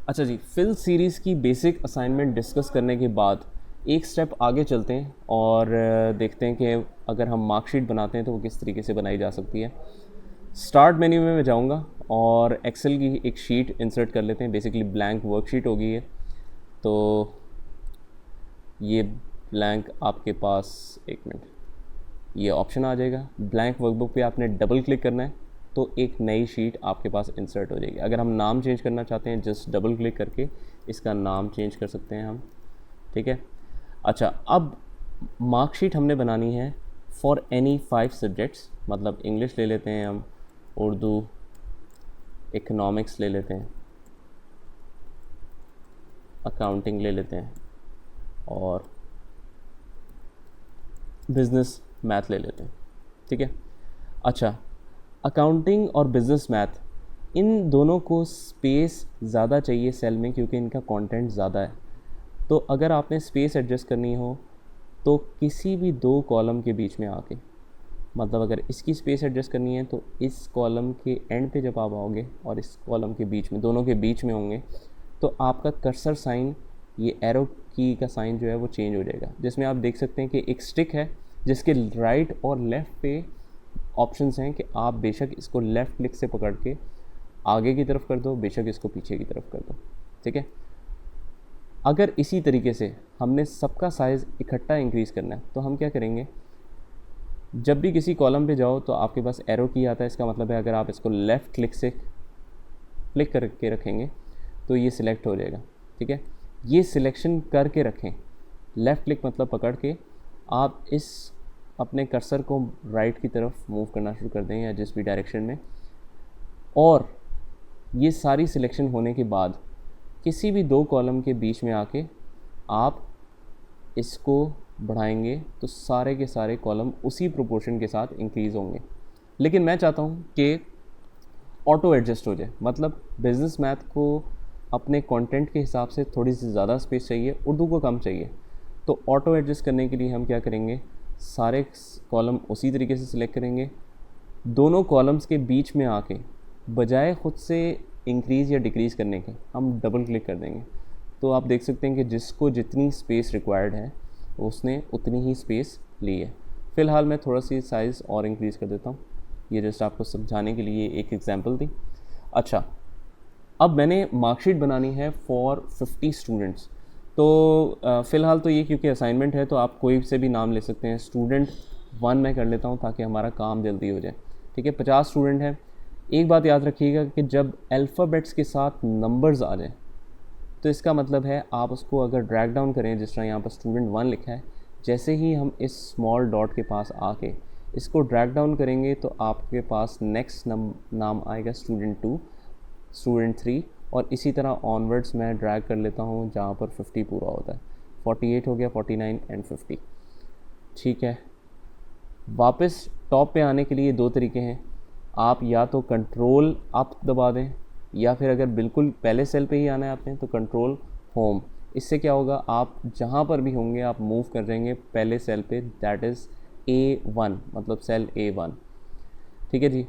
अच्छा जी, fill series की basic assignment discuss करने के बाद एक स्टेप आगे चलते हैं और देखते हैं कि अगर हम मार्कशीट बनाते हैं तो वो किस तरीके से बनाई जा सकती है। स्टार्ट मेन्यू में मैं जाऊंगा और एक्सेल की एक शीट इंसर्ट कर लेते हैं। बेसिकली ब्लैंक वर्कशीट होगी ये। तो ये ब्लैंक आपके पास, एक मिनट, ये ऑप्शन आ जाएगा। ब्लैंक वर्कबुक पे आपने डबल क्लिक करना है तो एक नई शीट आपके पास इंसर्ट हो जाएगी। अगर हम नाम चेंज करना चाहते हैं, जस्ट डबल क्लिक करके इसका नाम चेंज कर सकते हैं हम। ठीक है। अच्छा, अब मार्कशीट हमने बनानी है फॉर एनी 5 सब्जेक्ट्स। मतलब इंग्लिश ले लेते हैं हम, उर्दू, इकोनॉमिक्स ले लेते हैं, अकाउंटिंग ले लेते हैं और बिज़नेस मैथ ले लेते हैं। ठीक है। अच्छा, अकाउंटिंग और बिज़नेस मैथ, इन दोनों को स्पेस ज़्यादा चाहिए सेल में क्योंकि इनका कंटेंट ज़्यादा है। तो अगर आपने स्पेस एडजस्ट करनी हो तो किसी भी दो कॉलम के बीच में आके, मतलब अगर इसकी स्पेस एडजस्ट करनी है तो इस कॉलम के एंड पे जब आप आओगे और इस कॉलम के बीच में, दोनों के बीच में होंगे, तो आपका कर्सर साइन, ये एरो की का साइन जो है वो चेंज हो जाएगा। जिसमें आप देख सकते हैं कि एक स्टिक है जिसके राइट और लेफ़्ट पे ऑप्शंस हैं कि आप बेशक इसको लेफ़्ट क्लिक से पकड़ के आगे की तरफ कर दो, बेशक इसको पीछे की तरफ कर दो। ठीक है। अगर इसी तरीके से हमने सबका साइज़ इकट्ठा इंक्रीज़ करना है तो हम क्या करेंगे, जब भी किसी कॉलम पे जाओ तो आपके पास एरो की आता है। इसका मतलब है अगर आप इसको लेफ़्ट क्लिक से क्लिक करके रखेंगे तो ये सिलेक्ट हो जाएगा। ठीक है। ये सिलेक्शन करके रखें, लेफ़्ट क्लिक मतलब पकड़ के आप इस अपने कर्सर को राइट की तरफ मूव करना शुरू कर दें या जिस भी डायरेक्शन में। और ये सारी सिलेक्शन होने के बाद किसी भी दो कॉलम के बीच में आके आप इसको बढ़ाएंगे तो सारे के सारे कॉलम उसी प्रोपोर्शन के साथ इंक्रीज़ होंगे। लेकिन मैं चाहता हूँ कि ऑटो एडजस्ट हो जाए। मतलब बिज़नेस मैथ को अपने कंटेंट के हिसाब से थोड़ी सी ज़्यादा स्पेस चाहिए, उर्दू को कम चाहिए। तो ऑटो एडजस्ट करने के लिए हम क्या करेंगे, सारे कॉलम उसी तरीके से सिलेक्ट करेंगे, दोनों कॉलम्स के बीच में आके बजाय ख़ुद से इंक्रीज़ या डिक्रीज़ करने के हम डबल क्लिक कर देंगे। तो आप देख सकते हैं कि जिसको जितनी स्पेस रिक्वायर्ड है उसने उतनी ही स्पेस ली है। फ़िलहाल मैं थोड़ा सी साइज़ और इंक्रीज़ कर देता हूँ। ये जस्ट आपको समझाने के लिए एक एग्जांपल दी। अच्छा, अब मैंने मार्कशीट बनानी है फॉर 50 स्टूडेंट्स। तो फ़िलहाल तो ये क्योंकि असाइनमेंट है तो आप कोई से भी नाम ले सकते हैं। स्टूडेंट 1 मैं कर लेता हूँ ताकि हमारा काम जल्दी हो जाए। ठीक है। 50 स्टूडेंट हैं। एक बात याद रखिएगा कि जब अल्फ़ाबेट्स के साथ नंबर्स आ जाए तो इसका मतलब है आप उसको अगर ड्रैग डाउन करें, जिस तरह यहाँ पर स्टूडेंट 1 लिखा है, जैसे ही हम इस स्मॉल डॉट के पास आके इसको ड्रैग डाउन करेंगे तो आपके पास नेक्स्ट नाम आएगा स्टूडेंट 2, स्टूडेंट 3, और इसी तरह ऑनवर्ड्स मैं ड्रैग कर लेता हूँ जहाँ पर 50 पूरा होता है। 48 हो गया, 49 एंड 50। ठीक है। वापस टॉप पे आने के लिए दो तरीके हैं। आप या तो कंट्रोल अप दबा दें या फिर अगर बिल्कुल पहले सेल पे ही आना है आपने तो कंट्रोल होम। इससे क्या होगा, आप जहाँ पर भी होंगे आप मूव कर जाएंगे पहले सेल पे, दैट इज़ A1, मतलब सेल A1। ठीक है जी।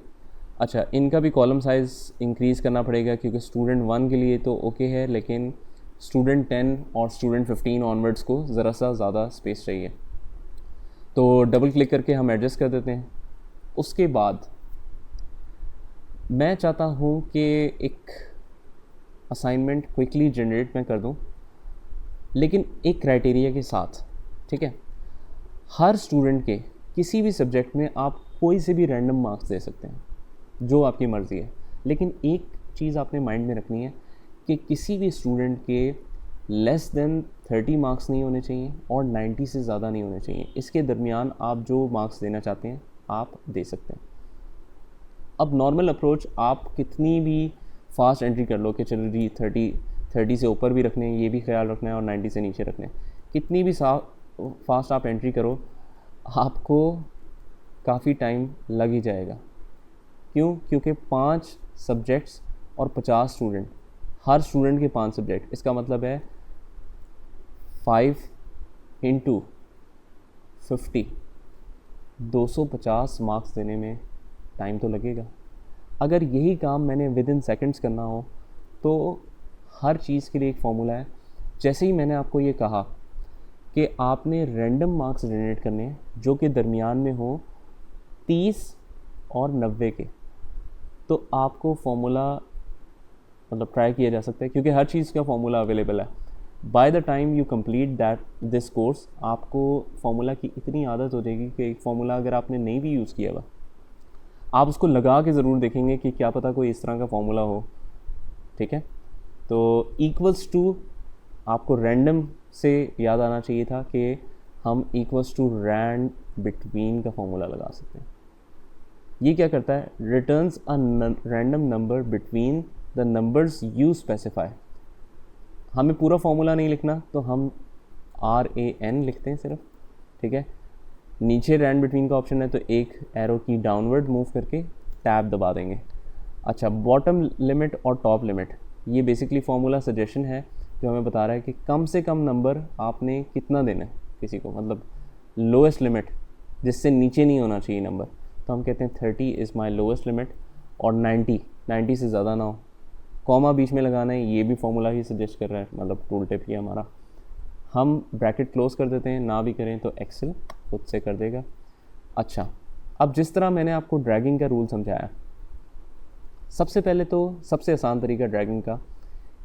अच्छा, इनका भी कॉलम साइज़ इंक्रीज़ करना पड़ेगा क्योंकि स्टूडेंट 1 के लिए तो ओके है, लेकिन स्टूडेंट 10 और स्टूडेंट 15 ऑनवर्ड्स को ज़रा सा ज़्यादा स्पेस चाहिए। तो डबल क्लिक करके हम एडजस्ट कर देते हैं। उसके बाद मैं चाहता हूँ कि एक असाइनमेंट क्विकली जनरेट मैं कर दूँ, लेकिन एक क्राइटेरिया के साथ। ठीक है। हर स्टूडेंट के किसी भी सब्जेक्ट में आप कोई से भी रैंडम मार्क्स दे सकते हैं, जो आपकी मर्ज़ी है। लेकिन एक चीज़ आपने माइंड में रखनी है कि किसी भी स्टूडेंट के लेस देन 30 मार्क्स नहीं होने चाहिए और 90 से ज़्यादा नहीं होने चाहिए। इसके दरमियान आप जो मार्क्स देना चाहते हैं आप दे सकते हैं। अब नॉर्मल अप्रोच आप कितनी भी फास्ट एंट्री कर लो कि चलो जी 30 से ऊपर भी रखने हैं, ये भी ख्याल रखना है, और 90 से नीचे रखने हैं, कितनी भी फास्ट आप एंट्री करो आपको काफ़ी टाइम लग ही जाएगा। क्यों? क्योंकि 5 सब्जेक्ट्स और 50 स्टूडेंट, हर स्टूडेंट के 5 सब्जेक्ट, इसका मतलब है 5 इंटू 50, 250 मार्क्स देने में टाइम तो लगेगा। अगर यही काम मैंने विद इन सेकेंड्स करना हो तो हर चीज़ के लिए एक फार्मूला है। जैसे ही मैंने आपको ये कहा कि आपने रैंडम मार्क्स जनरेट करने हैं जो कि दरमियान में हो 30 और 90 के, तो आपको फार्मूला मतलब ट्राई किया जा सकता है, क्योंकि हर चीज़ का फार्मूला अवेलेबल है। By the time you complete that this course, आपको फार्मूला की इतनी आदत हो जाएगी कि एक फार्मूला अगर आपने नहीं भी यूज़ किया हुआ, आप उसको लगा के ज़रूर देखेंगे कि क्या पता कोई इस तरह का फार्मूला हो। ठीक है, तो इक्वल्स टू आपको रैंडम से याद आना चाहिए था कि हम इक्वल्स टू रैंड बिटवीन का फार्मूला लगा सकते हैं। ये क्या करता है, returns a random number between the numbers you specify. हमें पूरा फार्मूला नहीं लिखना तो हम RAN लिखते हैं सिर्फ। ठीक है, नीचे रैंड बिटवीन का ऑप्शन है तो एक एरो की डाउनवर्ड मूव करके टैब दबा देंगे। अच्छा, बॉटम लिमिट और टॉप लिमिट, ये बेसिकली फार्मूला सजेशन है जो हमें बता रहा है कि कम से कम नंबर आपने कितना देना है किसी को, मतलब लोएस्ट लिमिट जिससे नीचे नहीं होना चाहिए नंबर। तो हम कहते हैं 30 इज़ माई लोएस्ट लिमिट, और 90 से ज़्यादा ना हो। कॉमा बीच में लगाना है, ये भी फार्मूला ही सजेस्ट कर रहा है, मतलब टूल टिप ही हमारा। हम ब्रैकेट क्लोज कर देते हैं, ना भी करें तो एक्सेल खुद से कर देगा। अच्छा, अब जिस तरह मैंने आपको ड्रैगिंग का रूल समझाया, सबसे पहले तो सबसे आसान तरीका ड्रैगिंग का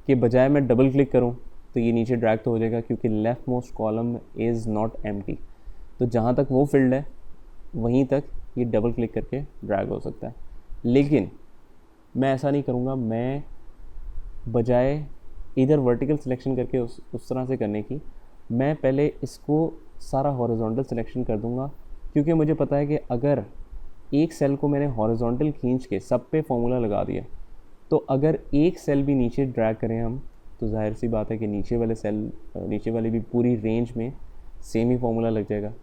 कि बजाय मैं डबल क्लिक करूं तो ये नीचे ड्रैग तो हो जाएगा, क्योंकि left most column is not empty. तो जहाँ तक वो फील्ड है वहीं तक ये डबल क्लिक करके ड्रैग हो सकता है। लेकिन मैं ऐसा नहीं करूँगा, मैं बजाय इधर वर्टिकल सिलेक्शन करके उस तरह से करने की, मैं पहले इसको सारा हॉरिजॉन्टल सिलेक्शन कर दूंगा, क्योंकि मुझे पता है कि अगर एक सेल को मैंने हॉरिजॉन्टल खींच के सब पे फॉर्मूला लगा दिया, तो अगर एक सेल भी नीचे ड्रैग करें हम, तो जाहिर सी बात है कि नीचे वाले भी पूरी रेंज में सेम ही फार्मूला लग जाएगा।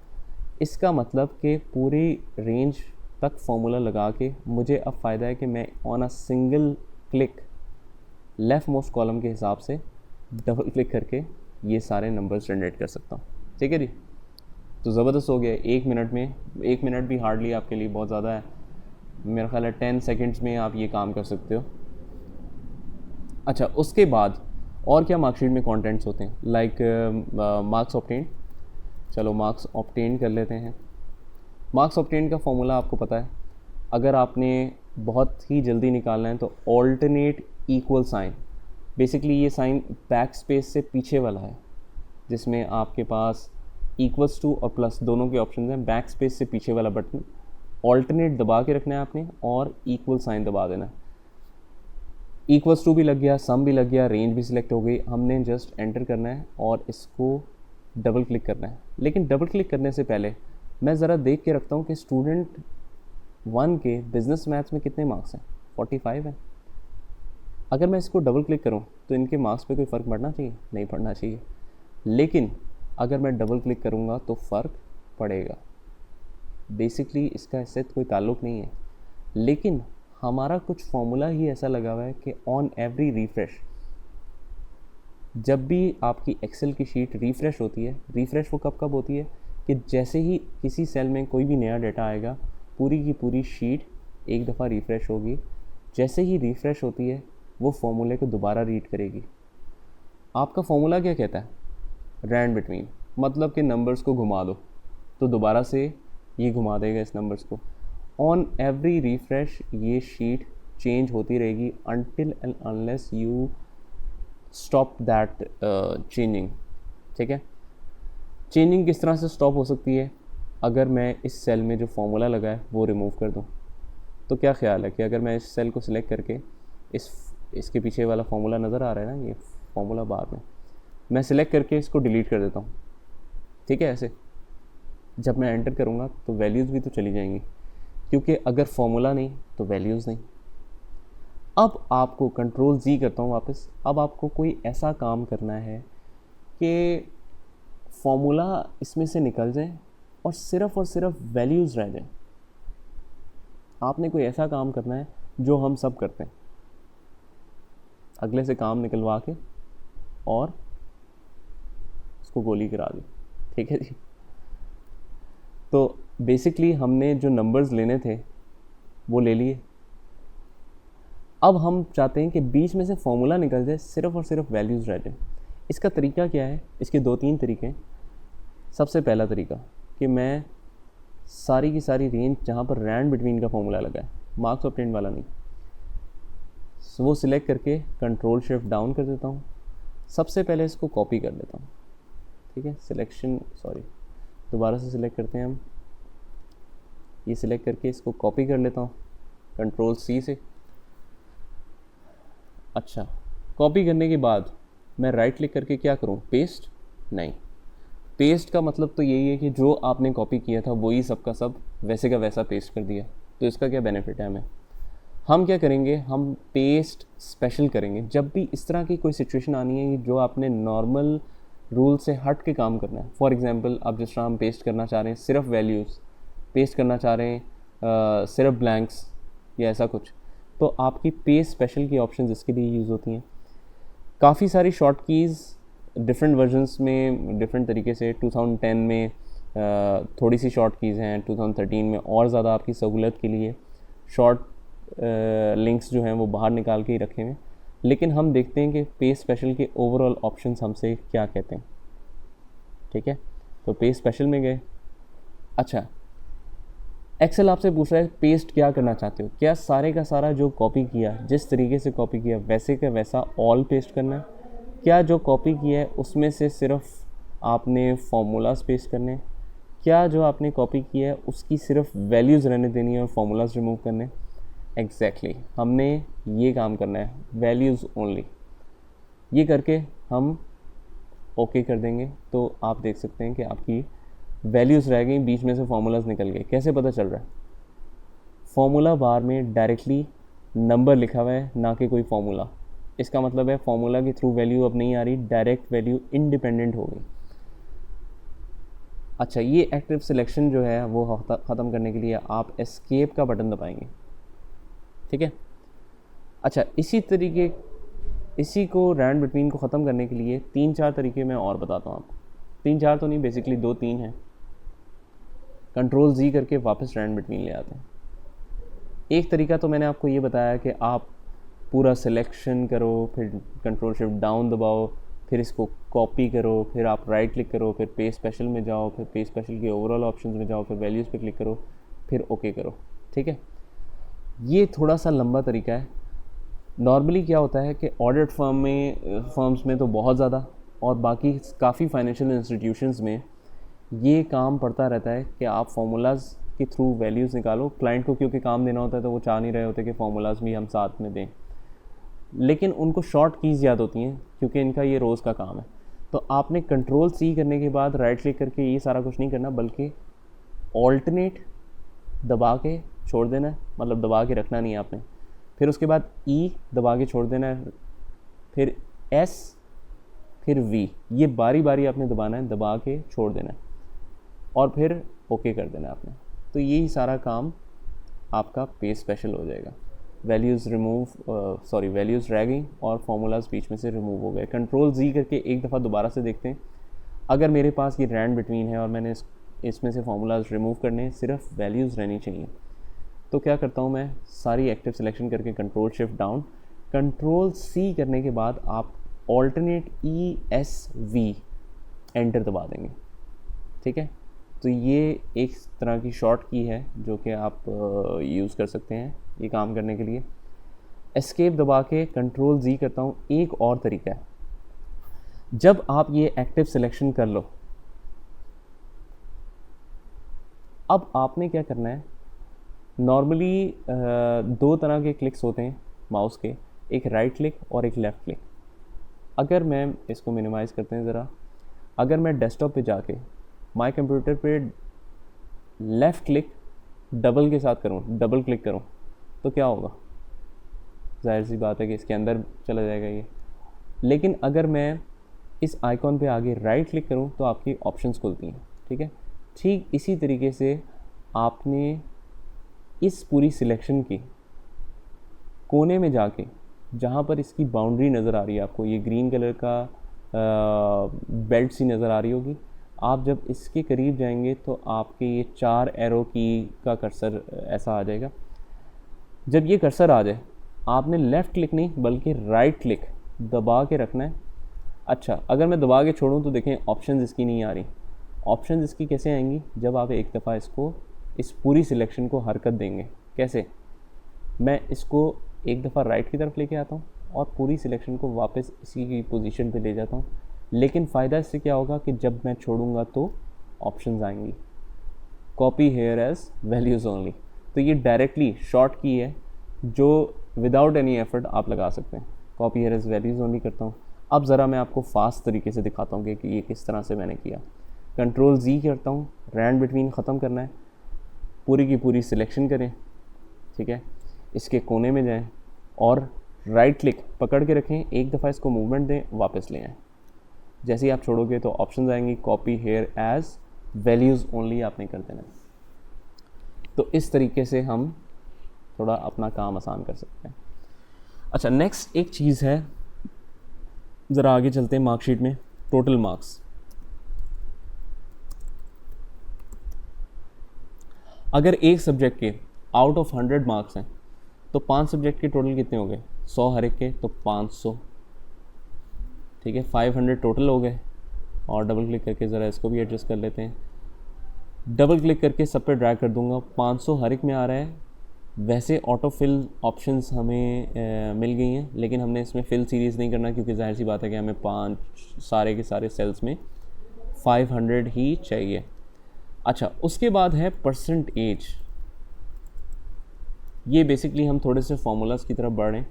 इसका मतलब कि पूरी रेंज तक फार्मूला लगा के मुझे अब फ़ायदा है कि मैं on a single click left most column के हिसाब से डबल क्लिक करके ये सारे नंबर्स जनरेट कर सकता हूँ। ठीक है जी, तो ज़बरदस्त हो गया। 1 मिनट में, 1 मिनट भी हार्डली आपके लिए बहुत ज़्यादा है, मेरा ख्याल है 10 सेकेंड्स में आप ये काम कर सकते हो। अच्छा, उसके बाद और क्या मार्कशीट में कंटेंट्स होते हैं, लाइक मार्क्स ऑब्टेन। चलो मार्क्स ऑब्टेन कर लेते हैं। मार्क्स ऑब्टेन का फॉर्मूला आपको पता है, अगर आपने बहुत ही जल्दी निकालना है तो ऑल्टरनेट इक्वल साइन, बेसिकली ये साइन बैक स्पेस से पीछे वाला है, जिसमें आपके पास इक्वल्स टू और प्लस दोनों के ऑप्शन हैं। बैक स्पेस से पीछे वाला बटन ऑल्टरनेट दबा के रखना है आपने, और इक्वल साइन दबा देना है। इक्वल्स टू भी लग गया, सम भी लग गया, रेंज भी सिलेक्ट हो गई, हमने जस्ट एंटर करना है और इसको डबल क्लिक करना है। लेकिन डबल क्लिक करने से पहले मैं ज़रा देख के रखता हूँ कि स्टूडेंट 1 के बिज़नेस मैथ्स में कितने मार्क्स हैं। 45 है। अगर मैं इसको डबल क्लिक करूं तो इनके मार्क्स पे कोई फ़र्क पड़ना चाहिए? नहीं पड़ना चाहिए। लेकिन अगर मैं डबल क्लिक करूंगा तो फ़र्क पड़ेगा। बेसिकली इसका इससे कोई ताल्लुक़ नहीं है, लेकिन हमारा कुछ फॉर्मूला ही ऐसा लगा हुआ है कि ऑन एवरी रिफ़्रेश, जब भी आपकी एक्सेल की शीट रिफ़्रेश होती है, रिफ़्रेश वो कब होती है कि जैसे ही किसी सेल में कोई भी नया डाटा आएगा, पूरी की पूरी शीट एक दफ़ा रिफ़्रेश होगी। जैसे ही रिफ़्रेश होती है वो फॉर्मूले को दोबारा रीड करेगी। आपका फॉर्मूला क्या कहता है? रैंड बिटवीन, मतलब कि नंबर्स को घुमा दो तो दोबारा से ये घुमा देगा इस नंबर्स को। ऑन एवरी रिफ़्रेश ये शीट चेंज होती रहेगी until and unless you stop that changing. ठीक है, चेंजिंग किस तरह से स्टॉप हो सकती है? अगर मैं इस सेल में जो फार्मूला लगा है वो रिमूव कर दूं, तो क्या ख्याल है कि अगर मैं इस सेल को सिलेक्ट करके इसके पीछे वाला फार्मूला नज़र आ रहा है ना, ये फार्मूला बाद में मैं सिलेक्ट करके इसको डिलीट कर देता हूँ। ठीक है, ऐसे जब मैं एंटर करूँगा तो वैल्यूज़ भी तो चली जाएंगी, क्योंकि अगर फार्मूला नहीं तो वैल्यूज़ नहीं। अब आपको कंट्रोल Z करता हूँ वापस। अब आपको कोई ऐसा काम करना है कि फार्मूला इसमें से निकल जाए और सिर्फ वैल्यूज़ रह जाए। आपने कोई ऐसा काम करना है जो हम सब करते हैं, अगले से काम निकलवा के और उसको गोली गिरा दी। ठीक है जी, तो बेसिकली हमने जो नंबर्स लेने थे वो ले लिए। अब हम चाहते हैं कि बीच में से फॉर्मूला निकल जाए, सिर्फ और सिर्फ वैल्यूज़ रह जाए। इसका तरीका क्या है? इसके 2-3 तरीके हैं। सबसे पहला तरीका कि मैं सारी की सारी रेंज जहाँ पर रैंड बिटवीन का फॉर्मूला लगा है, मार्क्स ऑब्टेन वाला नहीं, वो सिलेक्ट करके कंट्रोल शिफ्ट डाउन कर देता हूँ। सबसे पहले इसको कॉपी कर लेता हूँ, ठीक है। दोबारा से सिलेक्ट करते हैं हम, ये सिलेक्ट करके इसको कॉपी कर लेता हूँ कंट्रोल सी से। अच्छा, कॉपी करने के बाद मैं राइट क्लिक करके क्या करूँ? पेस्ट? नहीं, पेस्ट का मतलब तो यही है कि जो आपने कॉपी किया था वही सब का सब वैसे का वैसा पेस्ट कर दिया। तो इसका क्या बेनिफिट है हमें? हम क्या करेंगे, हम पेस्ट स्पेशल करेंगे। जब भी इस तरह की कोई सिचुएशन आनी है जो आपने नॉर्मल रूल से हट के काम करना है, फॉर एग्जांपल अब जिस तरह हम पेस्ट करना चाह रहे हैं सिर्फ वैल्यूज़, पेस्ट करना चाह रहे हैं सिर्फ ब्लैंक्स या ऐसा कुछ, तो आपकी पेस्ट स्पेशल की ऑप्शंस इसके लिए यूज़ होती हैं। काफ़ी सारी शॉर्ट कीज़ डिफरेंट वर्जन्स में डिफरेंट तरीके से, 2010 में थोड़ी सी शॉर्ट कीज़ हैं, 2013 में और ज़्यादा आपकी सहूलत के लिए शॉर्ट लिंक्स जो हैं वो बाहर निकाल के ही रखे हुए हैं। लेकिन हम देखते हैं कि पेस्ट स्पेशल के ओवरऑल ऑप्शंस हमसे क्या कहते हैं, ठीक है। तो पेस्ट स्पेशल में गए। अच्छा, एक्सेल आपसे पूछ रहा है पेस्ट क्या करना चाहते हो? क्या सारे का सारा जो कॉपी किया, जिस तरीके से कॉपी किया वैसे का वैसा ऑल पेस्ट करना है? क्या जो कॉपी किया है उसमें से सिर्फ आपने फार्मूलाज पेस्ट करने हैं? क्या जो आपने कॉपी किया है उसकी सिर्फ वैल्यूज़ रहने देनी है और फार्मूलाज रिमूव करने? एग्जैक्टली, हमने ये काम करना है, वैल्यूज़ ओनली। ये करके हम ओके कर देंगे तो आप देख सकते हैं कि आपकी वैल्यूज़ रह गई, बीच में से फार्मूलाज निकल गए। कैसे पता चल रहा है? फार्मूला बार में डायरेक्टली नंबर लिखा हुआ है, ना कि कोई फार्मूला। इसका मतलब है फार्मूला के थ्रू वैल्यू अब नहीं आ रही, डायरेक्ट वैल्यू इंडिपेंडेंट हो गई। अच्छा, ये एक्टिव सिलेक्शन जो है वो ख़त्म करने के लिए आप एस्केप का बटन दबाएंगे, ठीक है। अच्छा, इसी को रैंड बिटवीन को ख़त्म करने के लिए 3-4 तरीके मैं और बताता हूँ आपको। 3-4 तो नहीं, बेसिकली 2-3 हैं। कंट्रोल जी करके वापस रैंड बिटवीन ले आते हैं। एक तरीका तो मैंने आपको ये बताया कि आप पूरा सिलेक्शन करो, फिर कंट्रोल शिफ्ट डाउन दबाओ, फिर इसको कॉपी करो, फिर आप राइट क्लिक करो, फिर पेस्ट स्पेशल में जाओ, फिर पेस्ट स्पेशल के ओवरऑल ऑप्शंस में जाओ, फिर वैल्यूज़ पे क्लिक करो, फिर ओके करो, ठीक है। ये थोड़ा सा लंबा तरीका है। नॉर्मली क्या होता है कि ऑडिट फर्म्स में तो बहुत ज़्यादा, और बाकी काफ़ी फाइनेंशियल इंस्टीट्यूशंस में ये काम पड़ता रहता है कि आप फार्मूलाज़ के थ्रू वैल्यूज़ निकालो। क्लाइंट को क्योंकि काम देना होता है तो वो चाह नहीं रहे होते कि फार्मूलाज़ भी हम साथ में दें, लेकिन उनको शॉर्ट कीज़ याद होती हैं क्योंकि इनका ये रोज़ का काम है। तो आपने कंट्रोल सी करने के बाद राइट क्लिक करके ये सारा कुछ नहीं करना, बल्कि ऑल्टरनेट दबा के छोड़ देना है, मतलब दबा के रखना नहीं है आपने। फिर उसके बाद ई दबा के छोड़ देना है, फिर एस, फिर वी, ये बारी बारी आपने दबाना है, दबा के छोड़ देना है, और फिर ओके कर देना है आपने। तो यही सारा काम आपका पेस्ट स्पेशल हो जाएगा। वैल्यूज़ रह गई और फार्मूलाज बीच में से रिमूव हो गए। कंट्रोल जी करके एक दफ़ा दोबारा से देखते हैं। अगर मेरे पास ये रैंड बिटवीन है और मैंने इसमें से फार्मूलाज रिमूव करने हैं, सिर्फ वैल्यूज़ रहनी चाहिए, तो क्या करता हूँ मैं, सारी एक्टिव सिलेक्शन करके control shift down, control C करने के बाद आप ऑल्टरनेट ESV एंटर दबा देंगे, ठीक है। तो ये एक तरह की शॉर्ट की है जो कि आप यूज़ कर सकते हैं ये काम करने के लिए। एस्केप दबा के कंट्रोल जी करता हूँ। एक और तरीका है, जब आप ये एक्टिव सिलेक्शन कर लो, अब आपने क्या करना है, नॉर्मली 2 तरह के क्लिक्स होते हैं माउस के, एक राइट क्लिक और एक लेफ़्ट क्लिक। अगर मैं इसको मिनिमाइज़ करते हैं ज़रा, अगर मैं डेस्कटॉप पे जाके माय कंप्यूटर पे लेफ़्ट क्लिक डबल के साथ करूँ, डबल क्लिक करूँ, तो क्या होगा? जाहिर सी बात है कि इसके अंदर चला जाएगा ये। लेकिन अगर मैं इस आइकॉन पे आगे राइट क्लिक करूँ तो आपकी ऑप्शंस खुलती हैं, ठीक है। ठीक इसी तरीके से आपने इस पूरी सिलेक्शन की कोने में जाके, जहाँ पर इसकी बाउंड्री नज़र आ रही है आपको, ये ग्रीन कलर का बेल्ट सी नज़र आ रही होगी, आप जब इसके करीब जाएंगे तो आपके ये 4 एरो की का कर्सर ऐसा आ जाएगा। जब ये कर्सर आ जाए, आपने लेफ़्ट क्लिक नहीं बल्कि राइट क्लिक दबा के रखना है। अच्छा, अगर मैं दबा के छोड़ूं तो देखें ऑप्शंस इसकी नहीं आ रही। ऑप्शंस इसकी कैसे आएंगी? जब आप एक दफ़ा इसको, इस पूरी सिलेक्शन को हरकत देंगे। कैसे? मैं इसको एक दफ़ा राइट की तरफ लेके आता हूँ और पूरी सिलेक्शन को वापस इसी की पोजीशन पे ले जाता हूँ, लेकिन फ़ायदा इससे क्या होगा कि जब मैं छोड़ूंगा तो ऑप्शंस आएंगी। Copy here as values only, तो ये डायरेक्टली शॉर्ट की है जो विदाउट एनी एफर्ट आप लगा सकते हैं। Copy here as values only करता हूँ। अब ज़रा मैं आपको फास्ट तरीके से दिखाता हूँ कि ये किस तरह से मैंने किया। कंट्रोल Z करता हूँ, रैंड बिटवीन ख़त्म करना है, पूरी की पूरी सिलेक्शन करें, ठीक है, इसके कोने में जाएं और राइट क्लिक पकड़ के रखें, एक दफ़ा इसको मूवमेंट दें, वापस ले आएँ। जैसे ही आप छोड़ोगे तो ऑप्शन आएंगी, copy here as values only आपने कर देना। तो इस तरीके से हम थोड़ा अपना काम आसान कर सकते हैं। अच्छा, नेक्स्ट एक चीज़ है, ज़रा आगे चलते हैं मार्कशीट में। टोटल मार्क्स, अगर एक सब्जेक्ट के आउट ऑफ 100 मार्क्स हैं तो 5 सब्जेक्ट के टोटल कितने हो गए? 100 हर एक के, तो 500, ठीक है, 500 टोटल हो गए। और डबल क्लिक करके ज़रा इसको भी एडजस्ट कर लेते हैं। डबल क्लिक करके सब पे ड्रैग कर दूंगा, 500 हर एक में आ रहा है। वैसे ऑटो फिल ऑप्शंस हमें मिल गई हैं, लेकिन हमने इसमें फिल सीरीज़ नहीं करना क्योंकि जाहिर सी बात है कि हमें 5 सारे के सारे सेल्स में 500 ही चाहिए। अच्छा, उसके बाद है परसेंटेज। ये बेसिकली हम थोड़े से फार्मूलाज की तरफ बढ़ रहे हैं,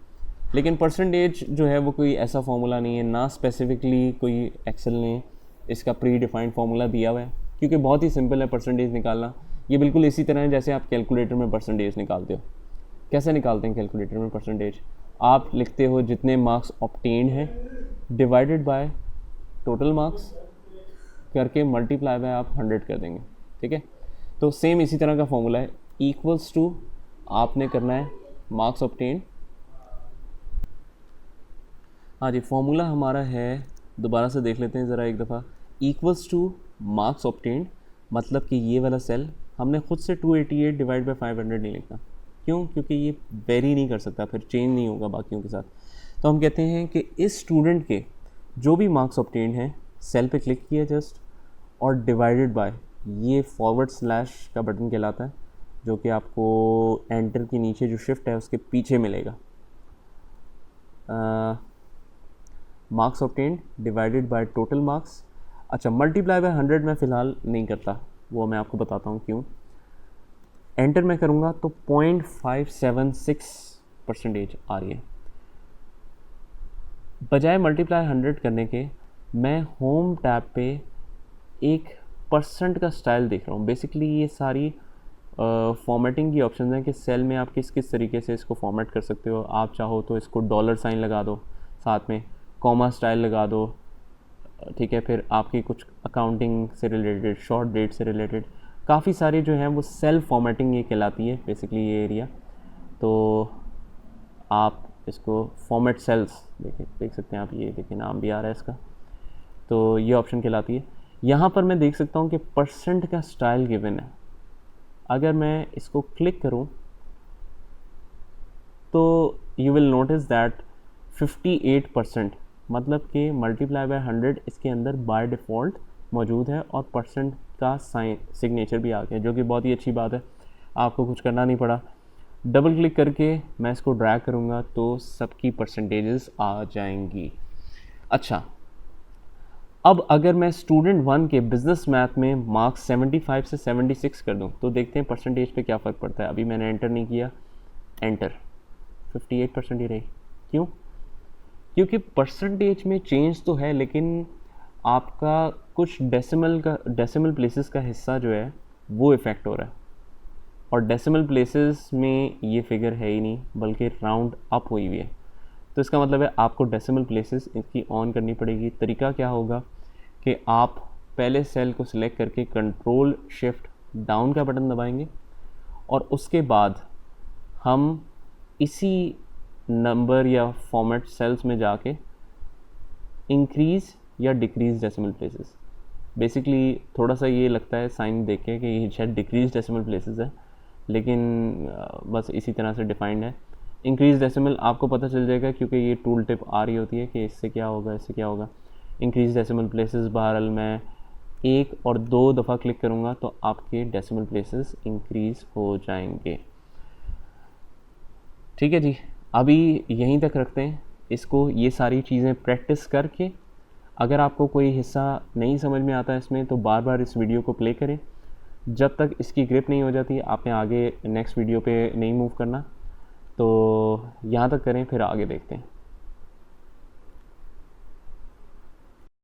लेकिन परसेंटेज जो है वो कोई ऐसा फार्मूला नहीं है, ना स्पेसिफिकली कोई एक्सेल ने इसका प्री डिफाइंड फार्मूला दिया हुआ है, क्योंकि बहुत ही सिंपल है परसेंटेज निकालना। ये बिल्कुल इसी तरह है जैसे आप कैलकुलेटर में परसेंटेज निकालते हो। कैसे निकालते हैं कैलकुलेटर में परसेंटेज? आप लिखते हो जितने मार्क्स ऑब्टेन्ड हैं डिवाइडेड बाय टोटल मार्क्स करके मल्टीप्लाई बाय आप 100 कर देंगे, ठीक है। तो सेम इसी तरह का फॉर्मूला है, इक्वल्स टू आपने करना है मार्क्स ऑब्टेन्ड। हाँ जी, फॉर्मूला हमारा है, दोबारा से देख लेते हैं ज़रा एक दफ़ा। इक्वल्स टू मार्क्स ऑब्टेन्ड, मतलब कि ये वाला सेल हमने खुद से 288 डिवाइड बाई 500 नहीं लिखना। क्यों? क्योंकि ये वेरी नहीं कर सकता, फिर चेंज नहीं होगा बाकियों के साथ। तो हम कहते हैं कि इस स्टूडेंट के जो भी मार्क्स ऑब्टेन्ड हैं, सेल पे क्लिक किया जस्ट और डिवाइडेड बाय, ये फॉरवर्ड स्लैश का बटन कहलाता है, जो कि आपको एंटर के नीचे जो शिफ्ट है उसके पीछे मिलेगा। Marks obtained divided by total marks. अच्छा, मल्टीप्लाई बाय 100 मैं फ़िलहाल नहीं करता, वो मैं आपको बताता हूँ क्यों। एंटर मैं करूँगा तो 0.576% आ रही है। बजाय मल्टीप्लाई 100 करने के मैं होम टैब पे एक परसेंट का स्टाइल देख रहा हूँ। बेसिकली ये सारी फॉर्मेटिंग की ऑप्शन हैं कि सेल में आप किस किस तरीके से इसको फॉर्मेट कर सकते हो। आप चाहो तो इसको डॉलर साइन लगा दो, साथ में कॉमा स्टाइल लगा दो, ठीक है। फिर आपकी कुछ अकाउंटिंग से रिलेटेड, शॉर्ट डेट से रिलेटेड काफ़ी सारी जो हैं वो सेल फॉर्मेटिंग ये कहलाती है बेसिकली ये एरिया। तो आप इसको फॉर्मेट सेल्स देख सकते हैं आप, ये देखिए नाम भी आ रहा है इसका, तो ये ऑप्शन कहलाती है। यहाँ पर मैं देख सकता हूँ कि परसेंट का स्टाइल गिवन है। अगर मैं इसको क्लिक करूँ तो यू विल नोटिस दैट 58%, मतलब कि मल्टीप्लाई बाय 100 इसके अंदर बाय डिफ़ॉल्ट मौजूद है और परसेंट का साइन सिग्नेचर भी आ गया, जो कि बहुत ही अच्छी बात है, आपको कुछ करना नहीं पड़ा। डबल क्लिक करके मैं इसको ड्रैग करूँगा तो सबकी परसेंटेजेस आ जाएंगी। अच्छा, अब अगर मैं स्टूडेंट 1 के बिज़नेस मैथ में मार्क्स 75 से 76 कर दूं तो देखते हैं परसेंटेज पे क्या फ़र्क पड़ता है। अभी मैंने एंटर नहीं किया, एंटर 58% ही रही। क्यों? क्योंकि परसेंटेज में चेंज तो है, लेकिन आपका कुछ डेसिमल प्लेसेस का हिस्सा जो है वो इफ़ेक्ट हो रहा है, और डेसिमल प्लेसेस में ये फिगर है ही नहीं बल्कि राउंड अप हुई हुई है। तो इसका मतलब है आपको डेसिमल प्लेसेस इसकी ऑन करनी पड़ेगी। तरीका क्या होगा कि आप पहले सेल को सिलेक्ट करके कंट्रोल शिफ्ट डाउन का बटन दबाएंगे और उसके बाद हम इसी नंबर या फॉर्मेट सेल्स में जाके इंक्रीज़ या डिक्रीज़ डेसिमल प्लेसेस, बेसिकली थोड़ा सा ये लगता है साइन देख के कि ये शायद डिक्रीज़ डेसिमल प्लेसेस है, लेकिन बस इसी तरह से डिफाइंड है। इंक्रीज डेसिमल आपको पता चल जाएगा क्योंकि ये टूल टिप आ रही होती है कि इससे क्या होगा, इससे क्या होगा। इंक्रीज डेसिमल प्लेसेस, बहरहाल मैं 1 और 2 दफ़ा क्लिक करूँगा तो आपके डेसिमल प्लेसेस इंक्रीज़ हो जाएंगे। ठीक है जी, अभी यहीं तक रखते हैं इसको। ये सारी चीज़ें प्रैक्टिस करके अगर आपको कोई हिस्सा नहीं समझ में आता इसमें तो बार बार इस वीडियो को प्ले करें। जब तक इसकी ग्रिप नहीं हो जाती आपने आगे नेक्स्ट वीडियो पे नहीं मूव करना। तो यहाँ तक करें, फिर आगे देखते हैं।